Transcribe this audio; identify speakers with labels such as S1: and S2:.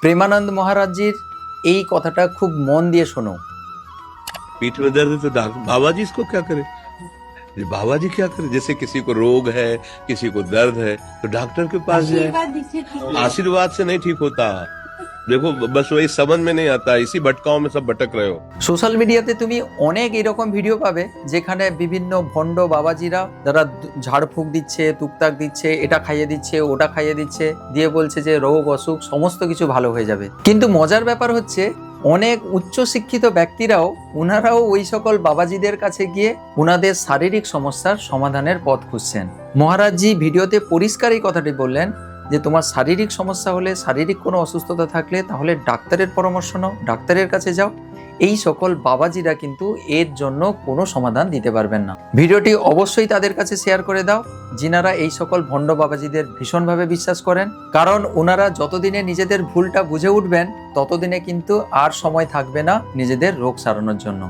S1: প্রেমানন্দ মহারাজজির এই কথাটা খুব মন দিয়ে শোনো।
S2: पीठ में दर्द है तो बाबा जी इसको क्या करे? बाबा जी क्या करे? जैसे किसी को रोग है, किसी को दर्द है, तो डॉक्टर के पास जाए। आशीर्वाद से नहीं ठीक होता। देखो बस वही समझ में नहीं आता, इसी भटकाओं में सब भटक रहे हो।
S1: সোশ্যাল মিডিয়াতে তুমি অনেক এরকম ভিডিও পাবে যেখানে বিভিন্ন ভণ্ড বাবাজিরা যারা ঝাড়ফুঁক দিচ্ছে, তুকতাক দিচ্ছে, এটা খাইয়ে দিচ্ছে, ওটা খাইয়ে দিচ্ছে, দিয়ে বলছে যে রোগ অসুখ সমস্ত কিছু ভালো হয়ে যাবে। কিন্তু মজার ব্যাপার হচ্ছে অনেক উচ্চ শিক্ষিত ব্যক্তিরাও ওনারাও ওই সকল বাবাজিদের কাছে গিয়ে ওনাদের শারীরিক সমস্যার সমাধানের পথ খুঁজছেন। মহারাজজি ভিডিওতে পরিষ্কার এই কথাটি বললেন যে তোমার শারীরিক সমস্যা হলে, শারীরিক কোনো অসুস্থতা থাকলে তাহলে ডাক্তারের পরামর্শ নাও, ডাক্তারের কাছে যাও। এই সকল বাবাজিরা কিন্তু এর জন্য কোনো সমাধান দিতে পারবেন না। ভিডিওটি অবশ্যই তাদের কাছে শেয়ার করে দাও যিনারা এই সকল ভণ্ড বাবাজিদের ভীষণভাবে বিশ্বাস করেন, কারণ ওনারা যতদিনে নিজেদের ভুলটা বুঝে উঠবেন ততদিনে কিন্তু আর সময় থাকবে না নিজেদের রোগ সারানোর জন্য।